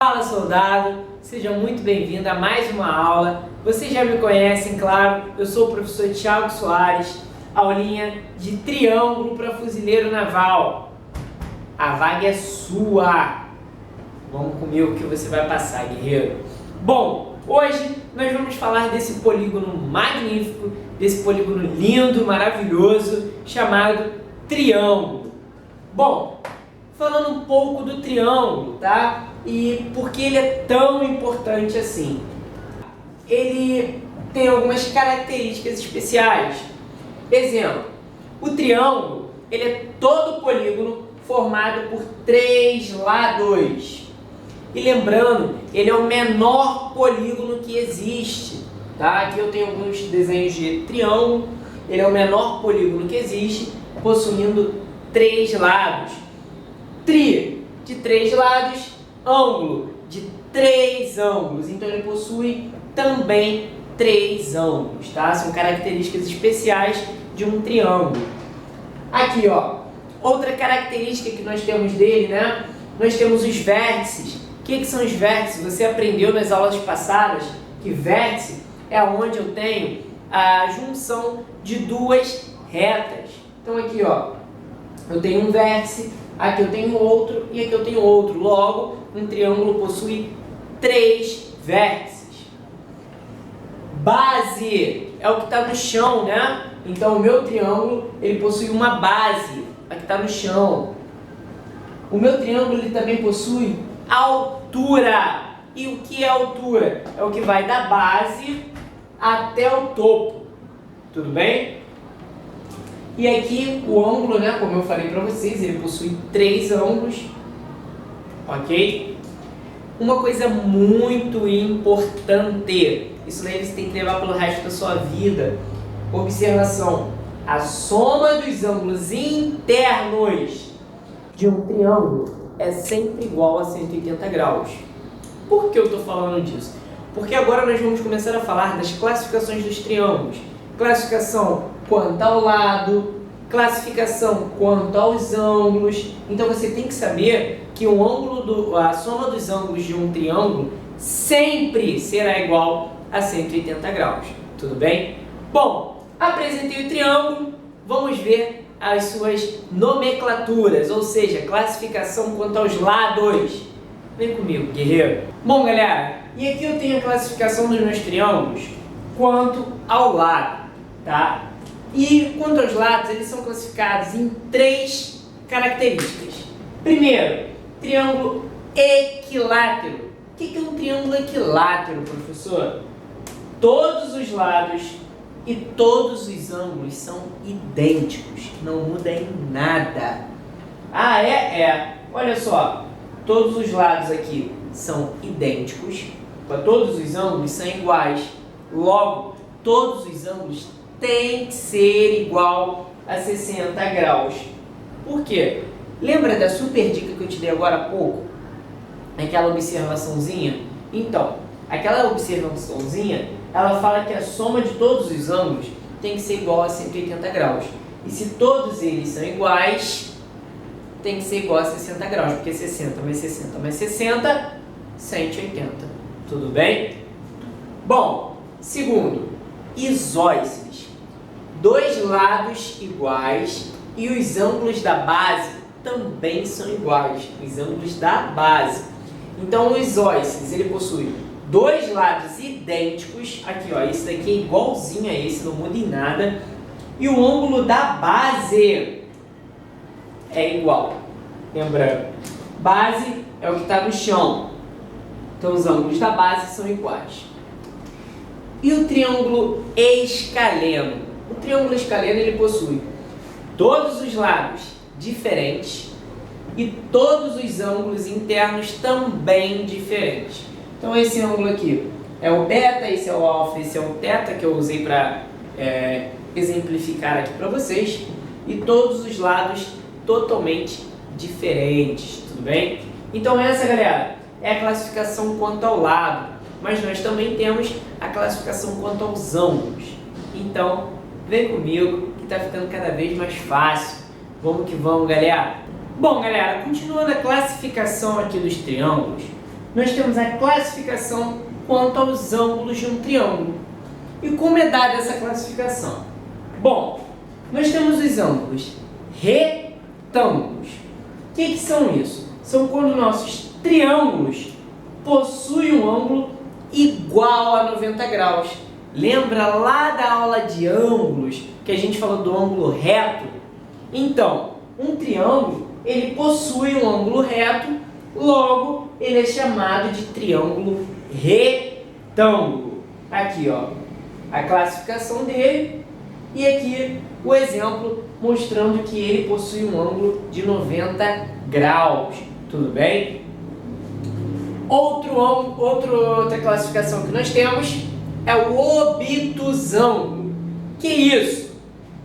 Fala, soldado! Seja muito bem-vindo a mais uma aula. Vocês já me conhecem, claro, eu sou o professor Thiago Soares, aulinha de triângulo para fuzileiro naval. A vaga é sua! Vamos comigo que você vai passar, guerreiro. Bom, hoje nós vamos falar desse polígono magnífico, desse polígono lindo, maravilhoso, chamado triângulo. Bom, falando um pouco do triângulo, tá? E por que ele é tão importante assim? Ele tem algumas características especiais. Exemplo, o triângulo, ele é todo polígono formado por três lados. E lembrando, ele é o menor polígono que existe, tá? Aqui eu tenho alguns desenhos de triângulo. Ele é o menor polígono que existe, possuindo três lados. Tri, de três lados, ângulo, de três ângulos. Então ele possui também três ângulos, tá? São características especiais de um triângulo. Aqui, ó, outra característica que nós temos dele, né? Nós temos os vértices. O que são os vértices? Você aprendeu nas aulas passadas que vértice é onde eu tenho a junção de duas retas. Então aqui, ó, eu tenho um vértice, aqui eu tenho outro e aqui eu tenho outro. Logo, um triângulo possui três vértices. Base é o que está no chão, né? Então o meu triângulo, ele possui uma base, a que está no chão. O meu triângulo, ele também possui altura. E o que é altura? É o que vai da base até o topo. Tudo bem? E aqui o ângulo, né, como eu falei para vocês, ele possui três ângulos, ok? Uma coisa muito importante, isso daí você tem que levar pelo resto da sua vida. Observação, a soma dos ângulos internos de um triângulo é sempre igual a 180 graus. Por que eu estou falando disso? Porque agora nós vamos começar a falar das classificações dos triângulos. Classificação quanto ao lado, classificação quanto aos ângulos. Então você tem que saber que o ângulo a soma dos ângulos de um triângulo sempre será igual a 180 graus. Tudo bem? Bom, apresentei o triângulo, vamos ver as suas nomenclaturas, ou seja, classificação quanto aos lados. Vem comigo, guerreiro. Bom, galera, e aqui eu tenho a classificação dos meus triângulos quanto ao lado, tá? E quanto aos lados, eles são classificados em três características. Primeiro, triângulo equilátero. O que é um triângulo equilátero, professor? Todos os lados e todos os ângulos são idênticos, não muda em nada. Ah, é? Olha só, todos os lados aqui são idênticos, todos os ângulos são iguais. Logo, todos os ângulos têm que ser igual a 60 graus. Por quê? Lembra da super dica que eu te dei agora há pouco? Aquela observaçãozinha? Então, aquela observaçãozinha, ela fala que a soma de todos os ângulos tem que ser igual a 180 graus. E se todos eles são iguais, tem que ser igual a 60 graus, porque 60 mais 60 mais 60, 180. Tudo bem? Bom, segundo, isósceles. Dois lados iguais e os ângulos da base também são iguais. Os ângulos da base. Então, o isósceles, ele possui dois lados idênticos. Aqui, ó, esse daqui é igualzinho a esse, não muda em nada. E o ângulo da base é igual. Lembrando, base é o que está no chão. Então, os ângulos da base são iguais. E o triângulo escaleno? O triângulo escaleno, ele possui todos os lados diferentes e todos os ângulos internos também diferentes. Então esse ângulo aqui é o beta, esse é o alfa, esse é o teta, que eu usei para exemplificar aqui para vocês. E todos os lados totalmente diferentes, tudo bem? Então essa, galera, é a classificação quanto ao lado. Mas nós também temos a classificação quanto aos ângulos. Então, vem comigo que está ficando cada vez mais fácil. Vamos que vamos, galera! Bom, galera, continuando a classificação aqui dos triângulos, nós temos a classificação quanto aos ângulos de um triângulo. E como é dada essa classificação? Bom, nós temos os ângulos retângulos. O que são isso? São quando nossos triângulos possuem um ângulo igual a 90 graus. Lembra lá da aula de ângulos que a gente falou do ângulo reto? Então, um triângulo, ele possui um ângulo reto, logo ele é chamado de triângulo retângulo. Aqui, ó, a classificação dele e aqui o exemplo mostrando que ele possui um ângulo de 90 graus. Tudo bem? Outra classificação que nós temos é o obtusângulo. Que isso?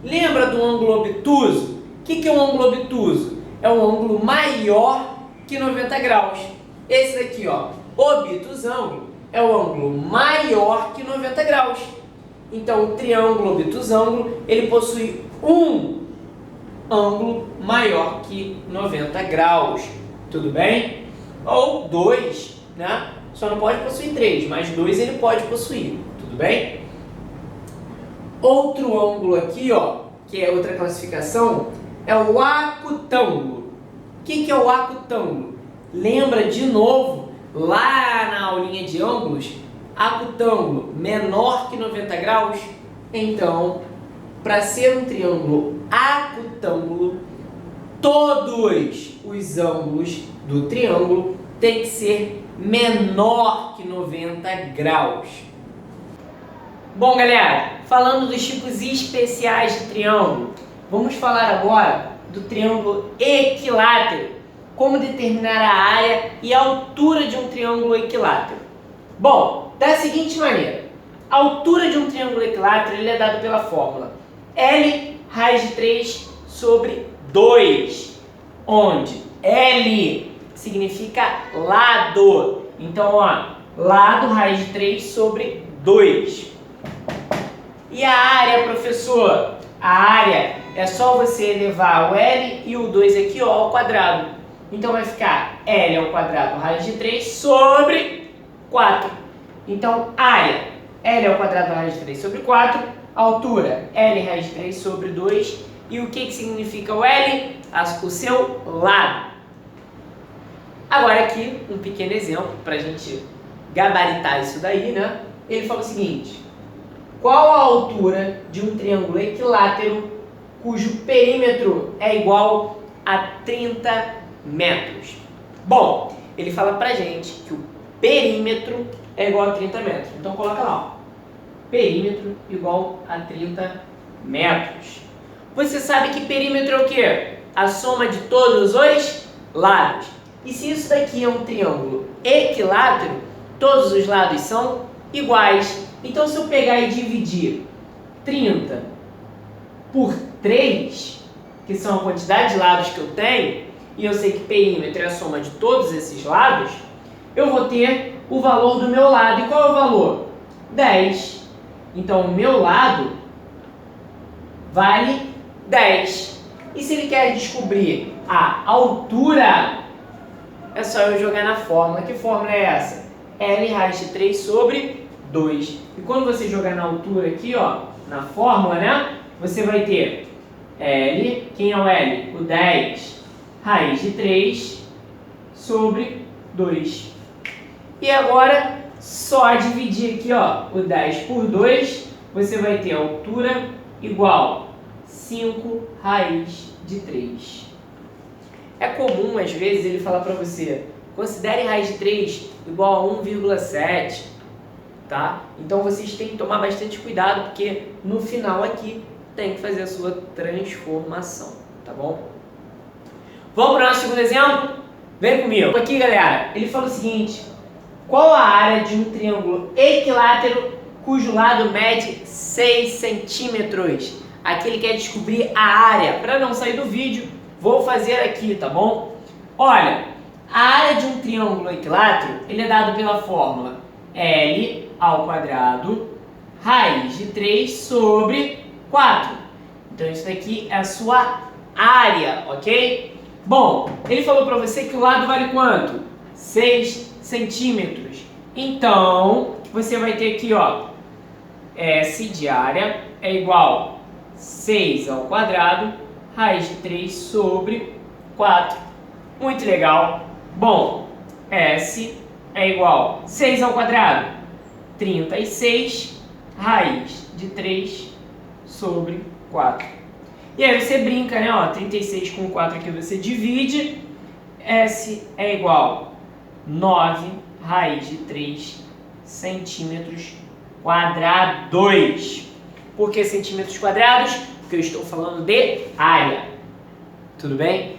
Lembra do ângulo obtuso? O que é um ângulo obtuso? É um ângulo maior que 90 graus. Esse daqui, ó, obtusângulo, é o ângulo maior que 90 graus. Então, o triângulo obtusângulo, ele possui um ângulo maior que 90 graus. Tudo bem? Ou dois, né? Só não pode possuir três, mas dois ele pode possuir. Tudo bem? Outro ângulo aqui, ó, que é outra classificação, é o acutângulo. O que é o acutângulo? Lembra de novo, lá na aulinha de ângulos, acutângulo menor que 90 graus? Então, para ser um triângulo acutângulo, todos os ângulos do triângulo têm que ser menor que 90 graus. Bom, galera, falando dos tipos especiais de triângulo, vamos falar agora do triângulo equilátero. Como determinar a área e a altura de um triângulo equilátero? Bom, da seguinte maneira, a altura de um triângulo equilátero ele é dado pela fórmula L raiz de 3 sobre 2, onde L significa lado. Então, ó, lado raiz de 3 sobre 2. E a área, professor? A área é só você elevar o L e o 2 aqui, ó, ao quadrado. Então vai ficar L ao quadrado raiz de 3 sobre 4. Então, área, L ao quadrado raiz de 3 sobre 4. Altura, L raiz de 3 sobre 2. E o que significa o L? O seu lado. Agora aqui, um pequeno exemplo para a gente gabaritar isso daí, né? Ele fala o seguinte: qual a altura de um triângulo equilátero cujo perímetro é igual a 30 metros? Bom, ele fala pra gente que o perímetro é igual a 30 metros. Então coloca lá, ó, perímetro igual a 30 metros. Você sabe que perímetro é o quê? A soma de todos os lados. E se isso daqui é um triângulo equilátero, todos os lados são iguais. Então se eu pegar e dividir 30 por 3, que são a quantidade de lados que eu tenho, e eu sei que perímetro é a soma de todos esses lados, eu vou ter o valor do meu lado. E qual é o valor? 10. Então, o meu lado vale 10. E se ele quer descobrir a altura, é só eu jogar na fórmula. Que fórmula é essa? L raiz de 3 sobre 2. E quando você jogar na altura aqui, ó, na fórmula, né? Você vai ter L, quem é o L? O 10 raiz de 3 sobre 2. E agora, só dividir aqui, ó, o 10 por 2, você vai ter a altura igual 5 raiz de 3. É comum, às vezes, ele falar para você, considere raiz de 3 igual a 1,7, tá? Então, vocês têm que tomar bastante cuidado, porque no final aqui tem que fazer a sua transformação, tá bom? Vamos para o nosso segundo exemplo? Vem comigo. Aqui, galera, ele fala o seguinte: qual a área de um triângulo equilátero cujo lado mede 6 centímetros? Aqui ele quer descobrir a área. Para não sair do vídeo, vou fazer aqui, tá bom? Olha, a área de um triângulo equilátero, ele é dado pela fórmula L ao quadrado raiz de 3 sobre 4. Então isso daqui é a sua área, ok? Bom, ele falou para você que o lado vale quanto? 6 centímetros. Então, você vai ter aqui, ó, S de área é igual a 6 ao quadrado, raiz de 3 sobre 4. Muito legal. Bom, S é igual a 6 ao quadrado, 36, raiz de 3 sobre 4. E aí você brinca, né? Ó, 36 com 4 aqui você divide. S é igual a 9, raiz de 3 centímetros quadrados. Por que centímetros quadrados? Porque eu estou falando de área. Tudo bem?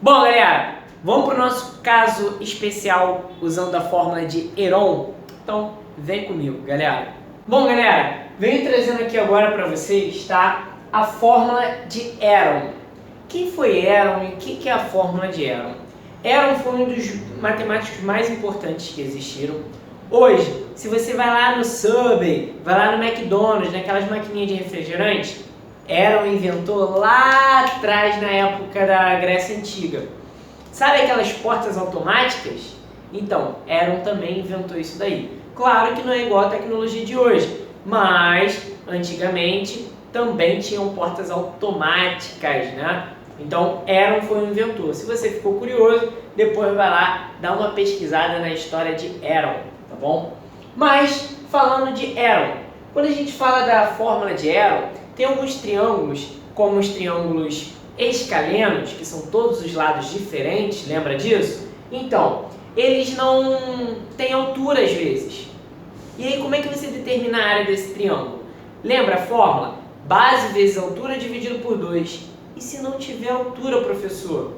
Bom, galera, vamos para o nosso caso especial usando a fórmula de Heron. Então, vem comigo, galera. Bom, galera, venho trazendo aqui agora para vocês, tá? A fórmula de Heron. Quem foi Heron e o que é a fórmula de Heron? Heron foi um dos matemáticos mais importantes que existiram. Hoje, se você vai lá no Subway, vai lá no McDonald's, naquelas maquininhas de refrigerante, Heron inventou lá atrás, na época da Grécia Antiga. Sabe aquelas portas automáticas? Então, Heron também inventou isso daí. Claro que não é igual à tecnologia de hoje, mas antigamente também tinham portas automáticas, né? Então, Heron foi um inventor. Se você ficou curioso, depois vai lá dar uma pesquisada na história de Heron, tá bom? Mas, falando de Heron, quando a gente fala da fórmula de Heron, tem alguns triângulos, como os triângulos escalenos, que são todos os lados diferentes, lembra disso? Então, eles não têm altura às vezes. E aí, como é que você determina a área desse triângulo? Lembra a fórmula? Base vezes altura dividido por 2. E se não tiver altura, professor?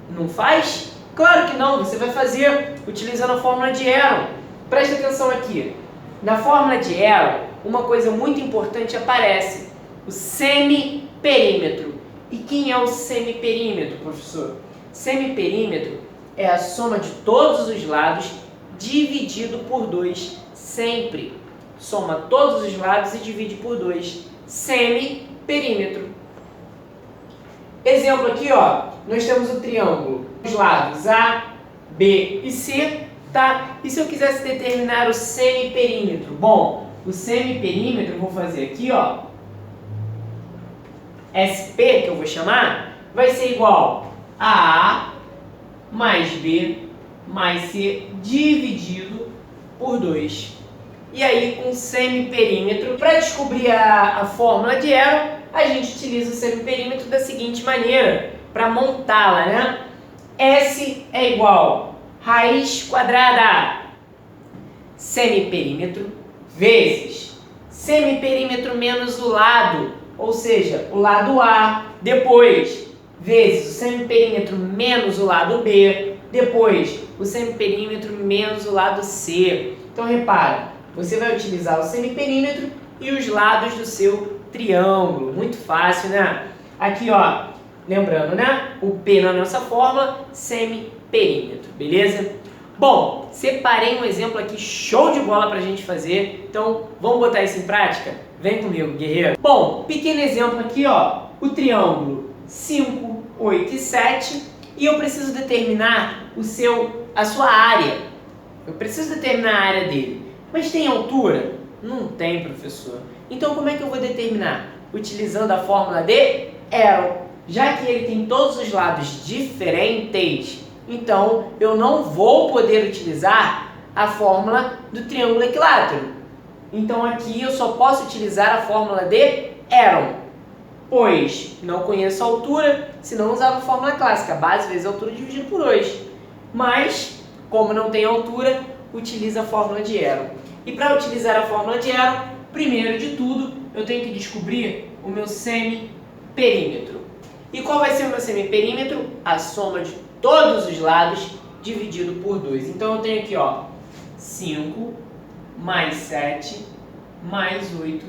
Não faz? Claro que não, você vai fazer utilizando a fórmula de Heron. Presta atenção aqui. Na fórmula de Heron, uma coisa muito importante aparece, o semiperímetro. E quem é o semiperímetro, professor? Semiperímetro é a soma de todos os lados dividido por 2, sempre. Soma todos os lados e divide por 2. Semiperímetro. Exemplo aqui, ó, nós temos o triângulo, os lados A, B e C, tá? E se eu quisesse determinar o semiperímetro? Bom, o semiperímetro eu vou fazer aqui, ó, SP, que eu vou chamar, vai ser igual a A mais B mais C dividido por 2. E aí, com semiperímetro, para descobrir a fórmula de Heron, a gente utiliza o semiperímetro da seguinte maneira, para montá-la, né? S é igual a raiz quadrada semiperímetro vezes semiperímetro menos o lado, ou seja, o lado A, depois vezes o semiperímetro menos o lado B, depois o semiperímetro menos o lado C. Então, repara, você vai utilizar o semiperímetro e os lados do seu triângulo. Muito fácil, né? Aqui, ó, lembrando, né? O P na nossa fórmula, semiperímetro, beleza? Bom, separei um exemplo aqui show de bola pra gente fazer. Então, vamos botar isso em prática? Vem comigo, guerreiro. Bom, pequeno exemplo aqui, ó. O triângulo 5, 8 e 7. E eu preciso determinar a sua área. Eu preciso determinar a área dele. Mas tem altura? Não tem, professor. Então, como é que eu vou determinar? Utilizando a fórmula de Heron. Já que ele tem todos os lados diferentes, então eu não vou poder utilizar a fórmula do triângulo equilátero. Então, aqui eu só posso utilizar a fórmula de Heron, pois não conheço a altura, senão usava a fórmula clássica, base vezes altura dividido por 2. Mas, como não tem altura, utiliza a fórmula de Heron. E para utilizar a fórmula de Heron, primeiro de tudo, eu tenho que descobrir o meu semiperímetro. E qual vai ser o meu semiperímetro? A soma de todos os lados dividido por 2. Então eu tenho aqui, ó, 5 mais 7 mais 8,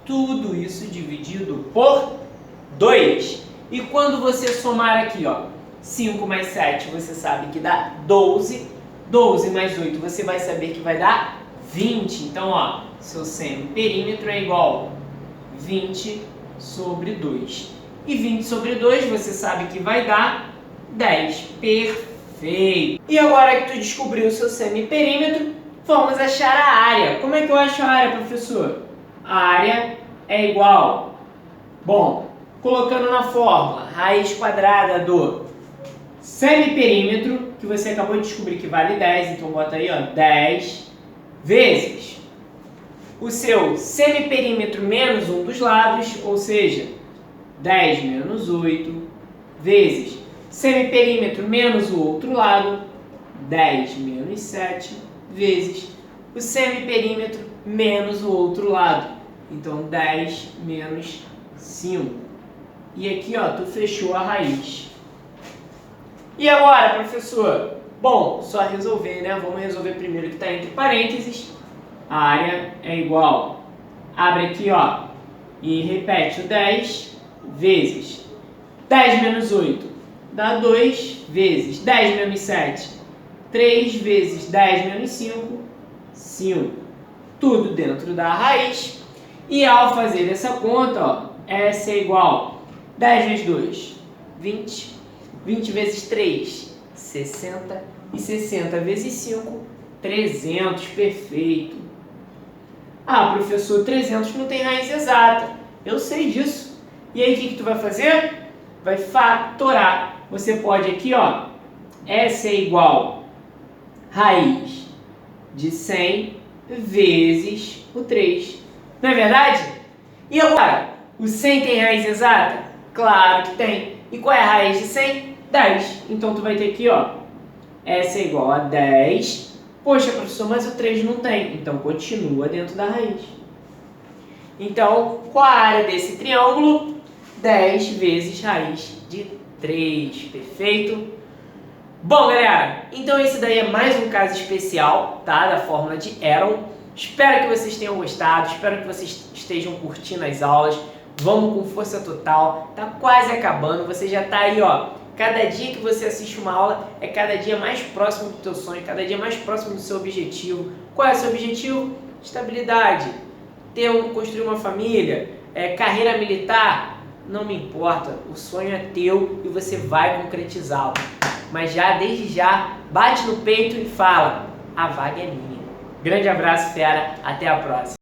tudo isso dividido por 2. E quando você somar aqui, ó, 5 mais 7, você sabe que dá 12. 12 mais 8, você vai saber que vai dar 20. Então, ó, seu semiperímetro é igual a 20 sobre 2. E 20 sobre 2, você sabe que vai dar 10. Perfeito. Perfeito. E agora que tu descobriu o seu semiperímetro, vamos achar a área. Como é que eu acho a área, professor? A área é igual. Bom, colocando na fórmula, raiz quadrada do semiperímetro, que você acabou de descobrir que vale 10, então bota aí, ó, 10 vezes o seu semiperímetro menos um dos lados, ou seja, 10 menos 8, vezes semiperímetro menos o outro lado, 10 menos 7, vezes o semiperímetro menos o outro lado. Então, 10 menos 5. E aqui, ó, tu fechou a raiz. E agora, professor? Bom, só resolver, né? Vamos resolver primeiro o que está entre parênteses. A área é igual. Abre aqui, ó, e repete o 10 vezes 10 menos 8 dá 2 vezes 10 menos 7, 3 vezes 10 menos 5, 5. Tudo dentro da raiz. E ao fazer essa conta, ó, essa é igual 10 vezes 2, 20. 20 vezes 3, 60. E 60 vezes 5, 300. Perfeito. Ah, professor, 300 não tem raiz exata. Eu sei disso. E aí, o que tu vai fazer? Vai fatorar. Você pode aqui, ó, essa é igual raiz de 100 vezes o 3. Não é verdade? E agora, o 100 tem raiz exata? Claro que tem. E qual é a raiz de 100? 10. Então, tu vai ter aqui, ó, essa é igual a 10. Poxa, professor, mas o 3 não tem. Então, continua dentro da raiz. Então, qual a área desse triângulo? 10 vezes raiz de 3. Perfeito? Bom, galera, então esse daí é mais um caso especial, tá? Da fórmula de Heron. Espero que vocês tenham gostado, espero que vocês estejam curtindo as aulas. Vamos com força total, tá quase acabando, você já tá aí, ó. Cada dia que você assiste uma aula é cada dia mais próximo do teu sonho, cada dia mais próximo do seu objetivo. Qual é o seu objetivo? Estabilidade, construir uma família, carreira militar, não me importa, o sonho é teu e você vai concretizá-lo. Mas já, desde já, bate no peito e fala, a vaga é minha. Grande abraço, fera, até a próxima.